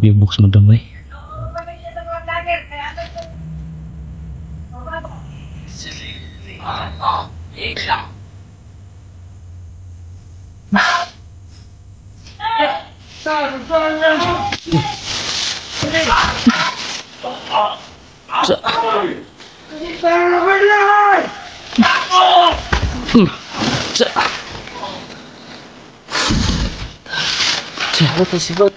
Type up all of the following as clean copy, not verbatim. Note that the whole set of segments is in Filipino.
big box madamay. Iklang. Sibat sibat.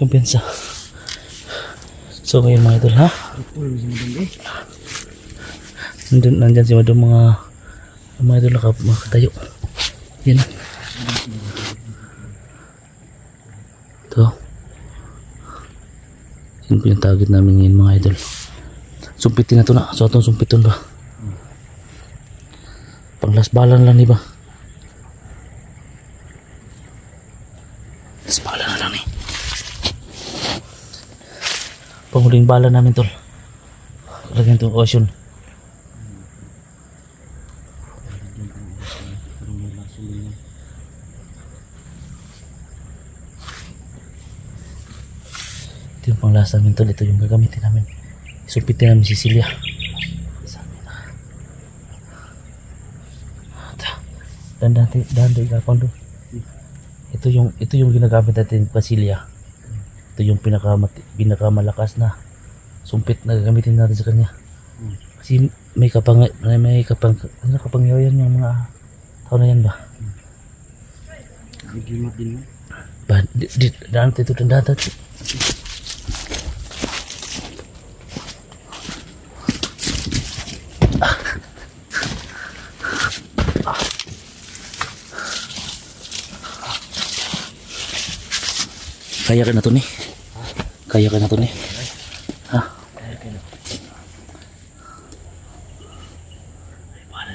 Kumpensa. So ngayon mga idol ha. Nandyan si madam mga idol makatayo. Yan na. Ito. Yan po yung target namin ngayon mga idol. Sumpitin na ito na. So itong sumpitin ba? Panglasbalan lang diba? Lasbalan na lang eh. Panghuling bala namin tol. Lagyan itong ocean. Ito yung panglas namin tol. Ito yung gagamitin namin. Sumpitin namin si Celia. Dahan ikapang doon. Ito yung ginagamit natin pa Celia. Ito yung pinakamalakas na sumpit na gagamitin natin sa kanya. Kasi may kapangyarihan yung mga tao na yan ba? Gigimat din mo. Ba, daan ito tanda. Kaya ka na to ni. Kaya ka na to ni. Ha?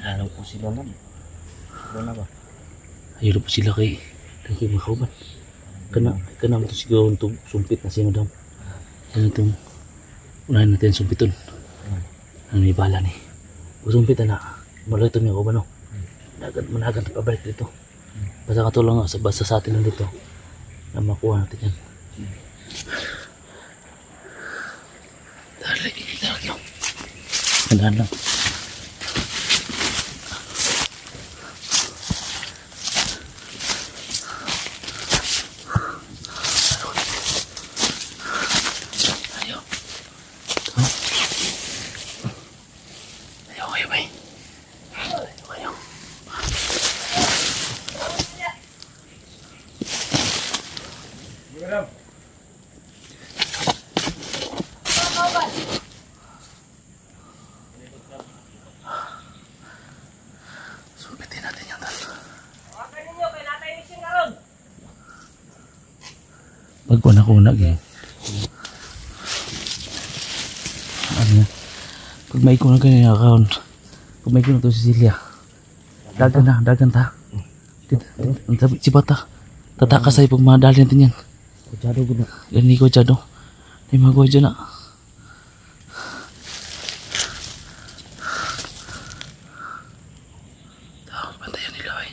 Alam ko sila man. Ano ba? Ayun po sila kay makauban. Kana mo to siguro itong sumpit na siya madam. Yan itong unahin natin sumpiton. Ano may bala ni. Pag sumpit na malito niya kauban no. Managan pabalik dito. Basta katulong nga basta sa atin lang dito. Na makuha natin yan. Dali yun. Gandaan lang. Sumpitin natin yan tal. Pagkunag eh. Ano yan? Pag may kunag ka yung account. Pag may kunag to si Celia. Dagan ta. Si Bata. Tataka sa'yo pag madali natin yan. Kutsado ko na. Yan ni kutsado. Ay magawa dyan na. Bantayan nila ay.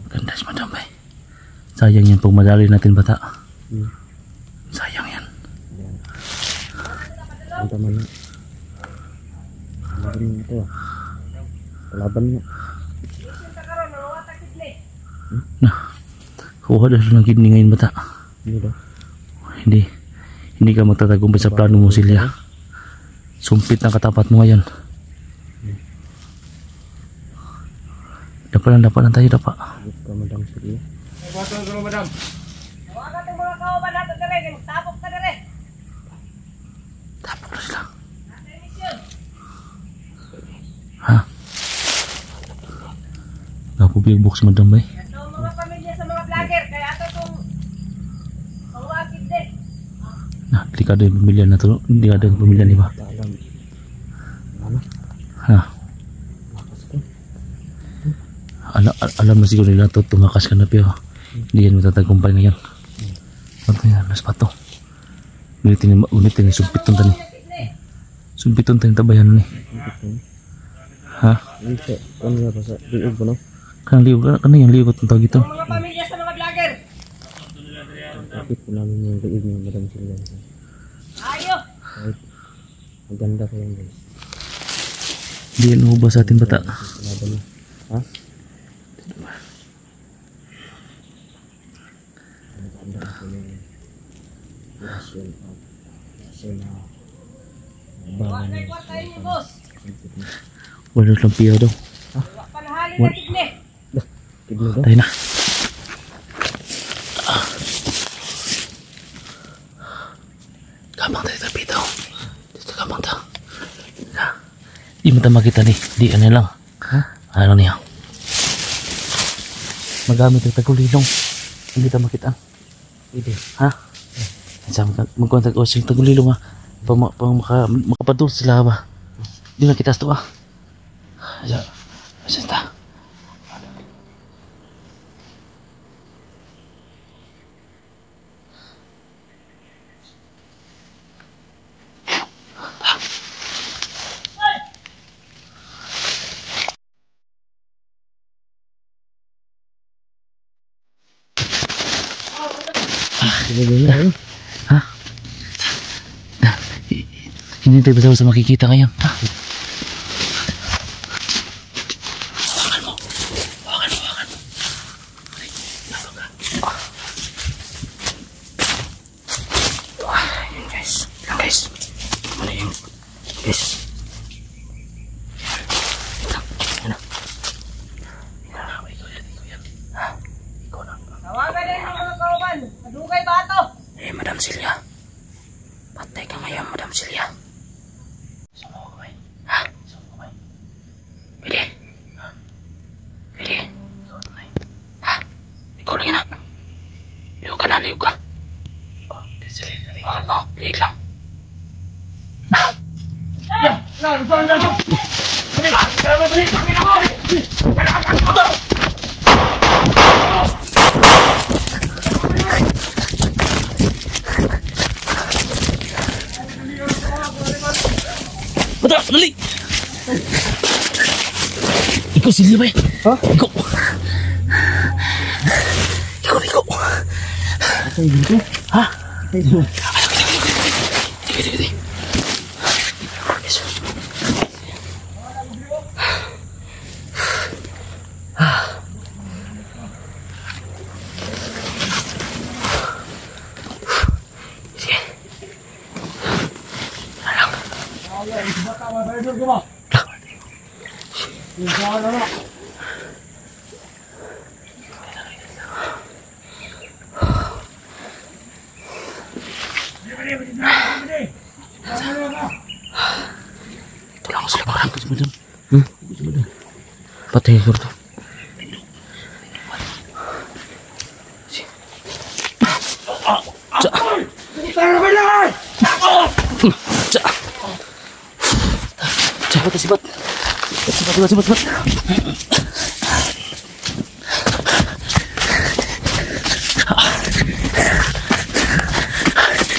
Ganda si madam ay. Sayang yan pag madali natin bata. Sayang yan. Ang tama na. Laban mo ito ah. Laban mo. Kuha dahil ng kidney ngayon bata. Hindi ka magtatagumpay sa plano mo Celia. Sumpit ang katapat mo ngayon. Dapat lang tayo dapat. Madam Celia. Madam. Tawagan itong mga kauban natin na rin. Tapok ka na rin. Tapok na sila. Ha? Napubig box madam ba eh? Ito mga pamilya sa mga vlogger. Kaya ito itong pangwakit din. delikado yung pamilya na to. Hindi ada yung pamilya ni ba? Alam. Ano? Ha? Lakas ko. Alam na siguro nila to, tumakas ka na pero hindi yan matatagumpay ngayon. Ano yan, mas pato. Ulitin yung sumpiton tani. Sumpiton tani tabayan ni. Ha? Hindi siya. Ano nga pa sa liog ko no? Kanang liog, kanang yung liog itong tawag ito. Mga pamilya sa mga vlogger. Kapit po namin yung liog ng Madam Silya. Ayo. Kahit maganda pa yung guys. Hindi yan ubas sa ating bata. Laban na. Ha? Maganda pa yung relasyon at relasyon na bago na Kuha tayo niyo, boss. Wala lang piyaw daw. Panahali na tigni. kidney daw. Tayo na. Kamang tayo tabi daw. Dito kamang tayo. Di mo tayo makita ni. Di ano lang. Ha? Ano niya? Magamit ang tagulilong. Hindi tayo makita. Pwede. Ha? Magkontak o siyang tagulilong ha. Pang makapadul sila ba? Di na kita ito ah. Asan ta? Ha? Hindi tayo basta sa makikita ngayon. Ha? Hawakan mo. Hawakan mo. Ay, lapag ka. Yun guys. Yan guys. Ano yun? Guys. Yan na. Ikaw yan. Ha? Ikaw na. Tawagan din ang mga kauban. Madugay ba ito? Madam Silya. Patay ka ngayon, Madam Silya. Sumo ko ba? Ha? Sumo ko ba? Pwede? Ha? Pwede? Ikaw na ngayon. Ha? Ikaw lang yun ha? Liog ka na, liog ka. Oh, Silya. Oh, liig lang. Bata, dali! Ikaw Silya ba eh? Ha? Ikaw! Ikaw! Asa yung dito? Ha? Ito. Sige. Yes. Sige. Tulang ko sa likuran. Patay ko ito. Sibat.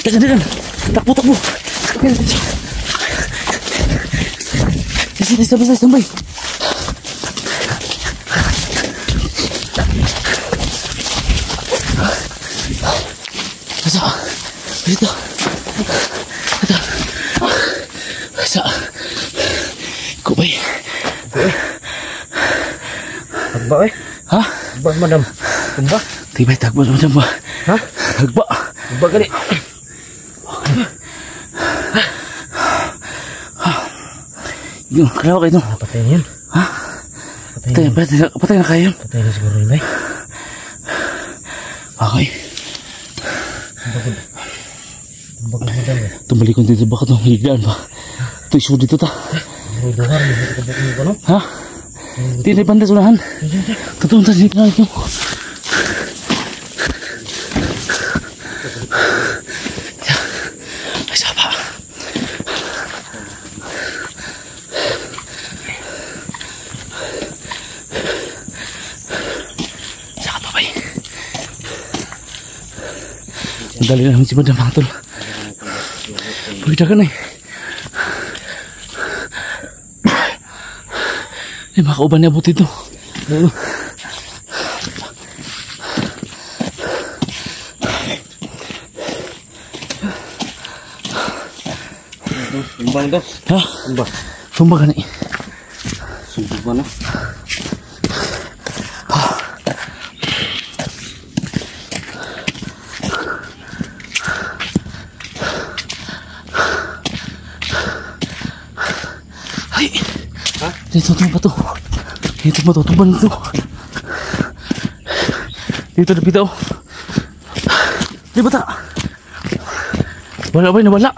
Dagan. Takbo. Bisa sampai. Dito. Sa. Kubay. Agba eh. Ha? Agba Madam. Agba. Tibay takbo macam ba? Ha? Agba. Agba gali. Yung kenapa kayo ito? Patay na yun. Ha? Patay na kayo. Patay na siguro yun, bay. Okay. Ang bago Madam eh. Tumbalik ko dito baka itong higlaan ba? Ito isu dito ta. Ruduhar, hindi ko kabuk mo, no? Ha? Di na pandas unahan. Totoo ta dito na ito. Nadali namin si Madam mga tol. Pagkita ka na eh. Eh, makauban niya buti ito. Sumbang daw. Ha? Sumbang. Sumbang ka na eh. Sumbang ba na? Ay! Ha? Dito ba to? Dito ba to? Tuban ito. Dito na bitaw. Di ba ta? Wala ba yun? Nawala.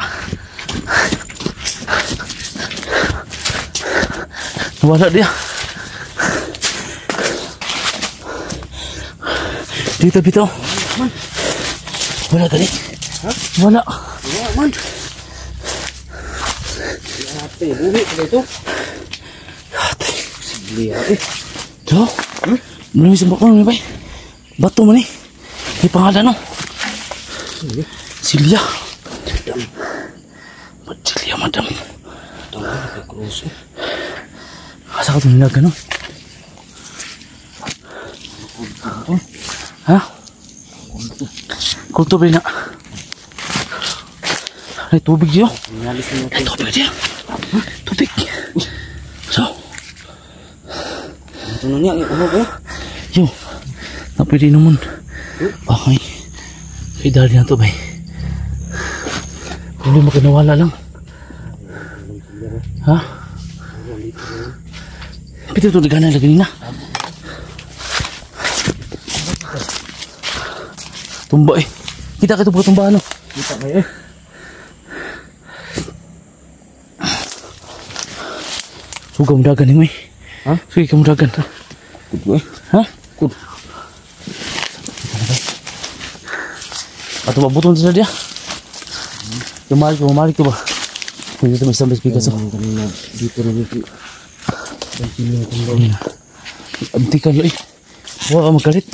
Nawala dia. Dito bitaw. Wala tadi. Ha? Wala. Wala man. Ate, buhi ka ito. Ate. Sige ate. Jo? Belum bisa makan ni, Bay. Batu mana ni? Di pangalan no. Silya. Silya madam. Tama ka krus. Asa ka tuminaga no? Ha? Kulto ba na? Ay, tubig yun. Ay, tubig dia. Tubig. So. Ito na niya, ano ba? Yo. Na pwede naman. Okay. Kaya dali na to, bay. Problema ka nawala lang. Ha? Pito ito nagana lagi na. Tumba eh. Kita ka ito tumba ano? Kita kayo eh. Suga mo dagan mo eh. Ha? Sige ka mo dagan. Kud eh. Ha? Kud. Ato mabuton sila dia. Kumalik ko ba? Dito may isang bespikas ako. Kanina dito rin dito. Abdi ka eh. Huwag ka magalit.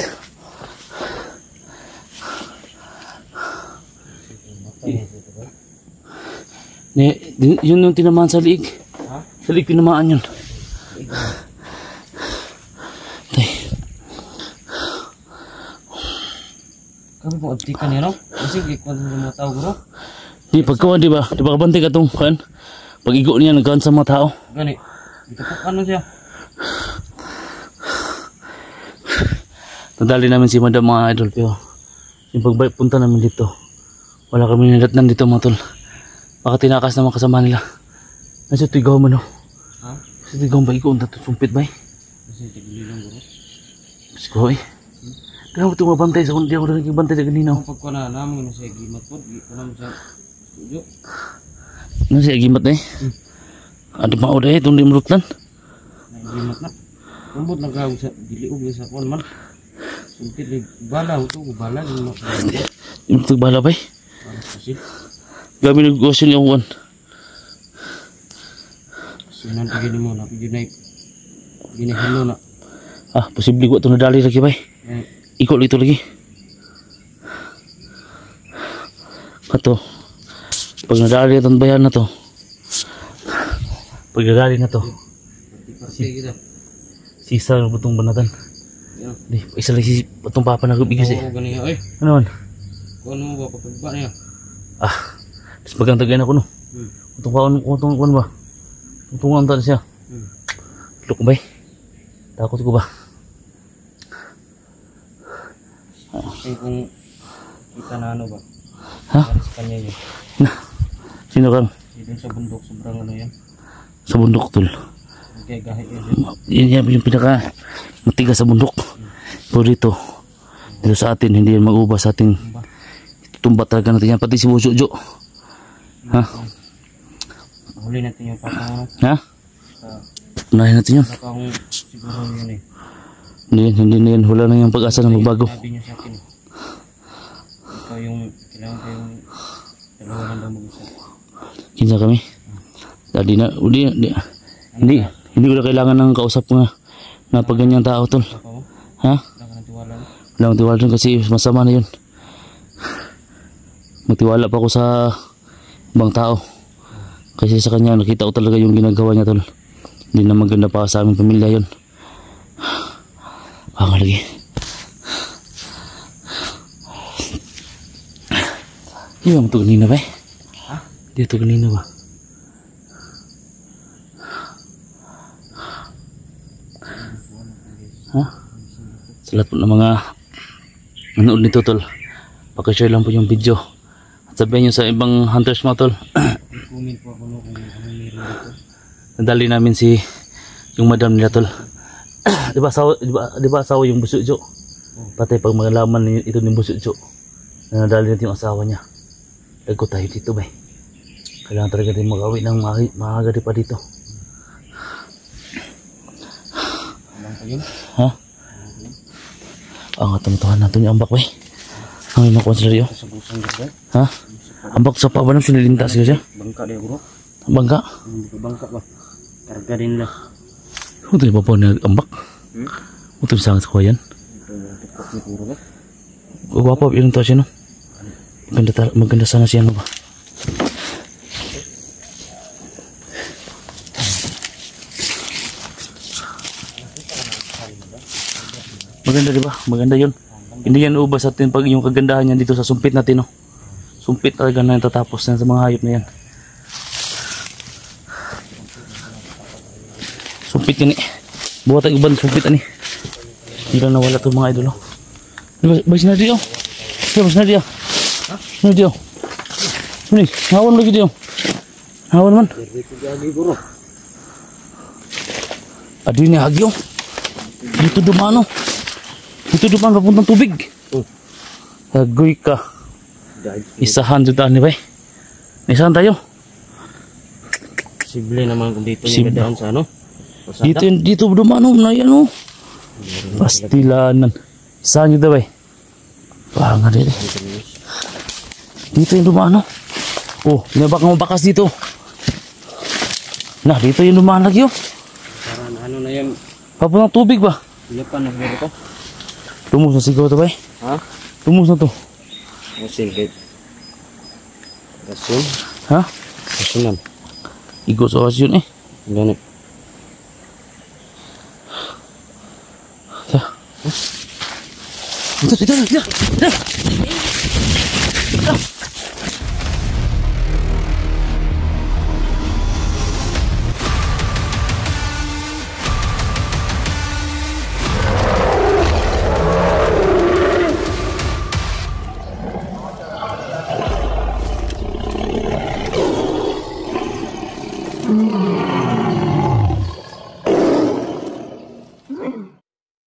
Yun yung tinamaan sa liig. Ha? Sa liig tinamaan yun. Tay. Kami po abtikan niya no? Kasi kikwan mo mga tao bro. Di pagkawan di ba? Di ba kabantay ka itong kan? Pag-igo niya nagkawan sa mga tao. Gani. Dito po ano siya? Nadali namin si Madam mga idol pero yung pagbalik punta namin dito wala kami nilatnan dito mga tol. Baka tinakas naman kasama nila. Nasa tigaw mo no? Ha? Nasa tigaw ba ikaw? Ang sumpit ba eh? Kasi tigli lang bro. Mas ko eh. Kaya mo itong mabantay sa kundi ako na nagbantay sa ganina. Ang pagkuha na namin na siya gimat po. Gikuha namin siya studio. Ano siya gimat na eh? Ano pa o dahil itong di marutlan? Gimat na. Kumbot lang kawag sa diliog sa kuwan man. Sumpit lang. Bala ito. Bala. Yung tagbala ba eh? Kasi. Gabi nag-gosyo niya kuwan. Sinan pagin mo na. Ginihilo na. Ah, posible ko ito nadali lagi ba eh? Ikot ito lagi. Kato. Pag nadali itong bayan na to. Pag nadali na to. Sisa ng butong banatan. Di, isa lagi butong papa na gubigas eh. Oo, ganiya. Ay, Ano man? kung ano mo ba? Papagba niya. Ah, tapos bagang tagay na ko no. Utong kaon ba? Utungan ta siya. Luk ba eh? Takot ko ba? Kasi kung kita na ano ba? Ha? Para sa kanya yun. Na. Sino kang? Dito sa bundok, sobrang ano yan. Sa bundok tol. Okay, gahit yun. Yan yung pinaka matigas sa bundok. Pero dito sa atin hindi yan mag-ubah sa ating tumba talaga natin yan. Pati si Bujo. Ha? Huli natin yung patang ano. Ha? Sa Unahin natin yun. baka kung siguro yun eh. Hindi na yan. Wala na yung pag-asa na magbago. Sabi niyo sa akin. Ikaw yung, kailangan ko yung dalawa lang daw mag-isa. Kinsa kami. Dali na. Hindi ko na kailangan ng kausap nga pag ganyang tao tol. Baka mo? Ha? Wala ka ng tiwala na. Wala akong tiwala dun kasi masama na yun. magtiwala pa ako sa ibang tao. Kasi sa kanya nakita ko talaga yung ginagawa niya tol. Hindi na maganda pa sa aming pamilya yun. Baka lagi. Di ba ito kanina ba eh? Ha? Di ito kanina ba? Ha? Sa lahat po ng mga nanood nito tol, pakishare lang po yung video. At sabihin nyo sa ibang hunters mga tol. Comment po ako no kung ano meron dito. Nadali namin si yung madam nila tol. Di ba asawa yung Busutjo? Patay pag magalaman ito ni Busutjo na nadali natin yung asawa niya. Lago tayo dito ba? Kailangan talaga din mag-awi ng maaga pa dito. Alam ko yun. Ha? Ang tamutuhan natin yung ambak ba? Ang inakuha sila diyo. Sa busang dito. Ha? Ambak sa pa ba nang sinilintas ka siya? Bangka dia bro. Bangka? Hindi ko bangka ba. Karga din lah. Ito yung papaw na ambak. Ito yung sangat sa kuha yan. Ito yung tiktok ni puro ba. Guwapo, ilan to siya no? Maganda sana siya no ba? Maganda diba? Maganda yun. Hindi yan ubas sa atin pag yung kagandahan yan dito sa sumpit natin no. Sumpit talaga na tatapos na sa mga hayop na yan. Sumpit yan eh. Buhat ang ibang sumpit ani. Hindi lang nawala itong mga idol. Ba sinadi oh. Ba sinadi oh. Sinadi oh. Sini, hawan lagi dia. Hawan man. Dito lagi bro. Adi ni hagyo. Dito dumano. Dito duman papuntang tubig. Agoy ka. Isahan jutaan ni bay. Isahan tayo. Sible naman kung dito Sible. yung gadaan sa ano. Dito dumano na yan oh. Pastilanan. Isahan juta bay. Banga din. Dito yung dumano. Oh, nabak mo bakas dito. Nah, dito yung dumaan lagi oh. Parang ano na yan. Papuntang tubig ba? Iya pa na bro ko. Tumus na sigaw to bay. Ha? Tumus na to. Asin gate. Asin. Ha? Asinan. Igo sa yun eh. Ganit. Dito.